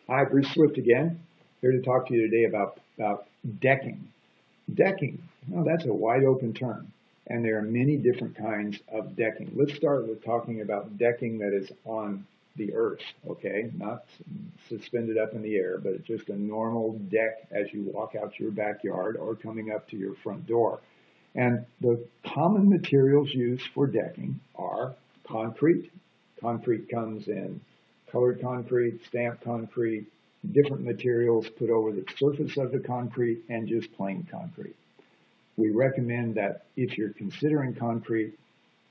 Hi, Bruce Swift again, here to talk to you today about decking. Decking, well, that's a wide open term, and there are many different kinds of decking. Let's start with talking about decking that is on the earth, okay? Not suspended up in the air, but it's just a normal deck as you walk out your backyard or coming up to your front door. And the common materials used for decking are concrete. Concrete comes in colored concrete, stamped concrete, different materials put over the surface of the concrete, and just plain concrete. We recommend that if you're considering concrete,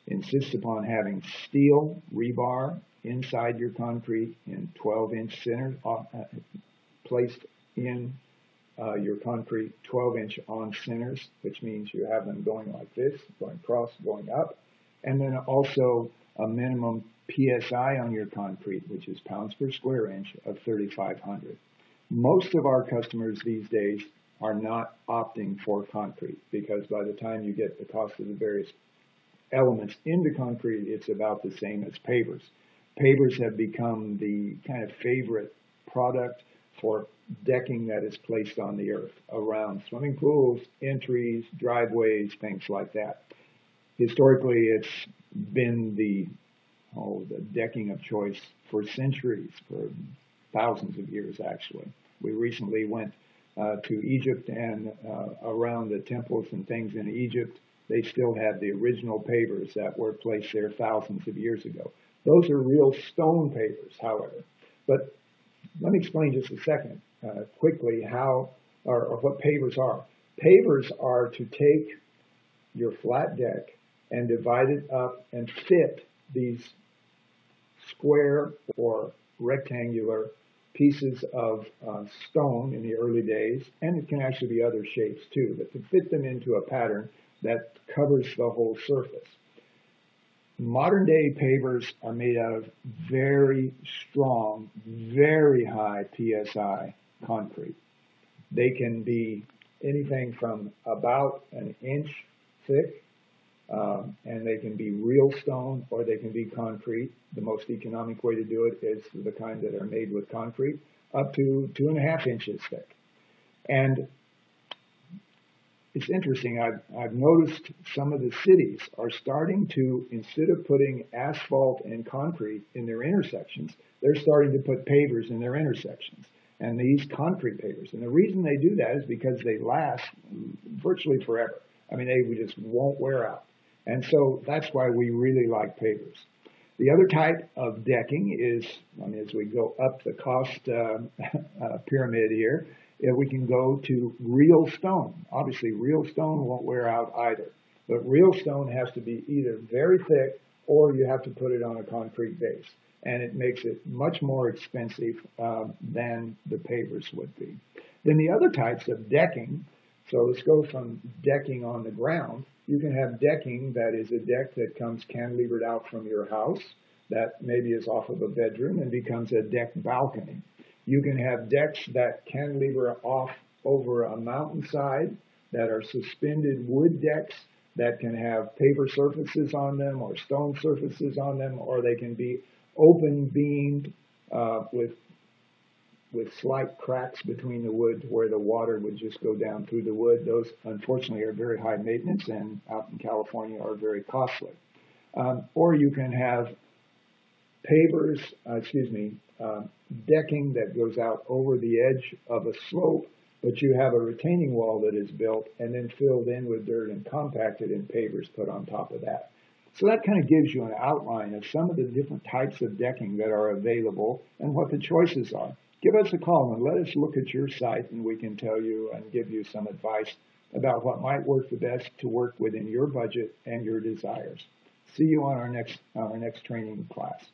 insist upon having steel rebar inside your concrete in 12-inch centers, placed in your concrete 12-inch on centers, which means you have them going like this, going across, going up, and then also a minimum PSI on your concrete, which is pounds per square inch of 3,500. Most of our customers these days are not opting for concrete because by the time you get the cost of the various elements into concrete, it's about the same as pavers. Pavers have become the kind of favorite product for decking that is placed on the earth around swimming pools, entries, driveways, things like that. Historically, it's been the decking of choice for centuries, for thousands of years actually. We recently went to Egypt, and around the temples and things in Egypt, they still have the original pavers that were placed there thousands of years ago. Those are real stone pavers, however. But let me explain just a second quickly how or what pavers are. Pavers are to take your flat deck and divide it up and fit these square or rectangular pieces of stone in the early days, and it can actually be other shapes too, but to fit them into a pattern that covers the whole surface. Modern day pavers are made out of very strong, very high PSI concrete. They can be anything from about an inch thick, and they can be real stone or they can be concrete. The most economic way to do it is the kind that are made with concrete, up to 2.5 inches thick. And it's interesting, I've noticed some of the cities are starting to, instead of putting asphalt and concrete in their intersections, they're starting to put pavers in their intersections. And these concrete pavers. And the reason they do that is because they last virtually forever. I mean, they just won't wear out. And so that's why we really like pavers. The other type of decking is, as we go up the cost pyramid here, we can go to real stone. Obviously, real stone won't wear out either. But real stone has to be either very thick or you have to put it on a concrete base. And it makes it much more expensive than the pavers would be. Then the other types of decking, so let's go from decking on the ground. You can have decking that is a deck that comes cantilevered out from your house that maybe is off of a bedroom and becomes a deck balcony. You can have decks that cantilever off over a mountainside that are suspended wood decks that can have paver surfaces on them or stone surfaces on them, or they can be open beamed with slight cracks between the wood where the water would just go down through the wood. Those, unfortunately, are very high maintenance and out in California are very costly. Or you can have decking that goes out over the edge of a slope, but you have a retaining wall that is built and then filled in with dirt and compacted and pavers put on top of that. So that kind of gives you an outline of some of the different types of decking that are available and what the choices are. Give us a call and let us look at your site and we can tell you and give you some advice about what might work the best to work within your budget and your desires. See you on our next training class.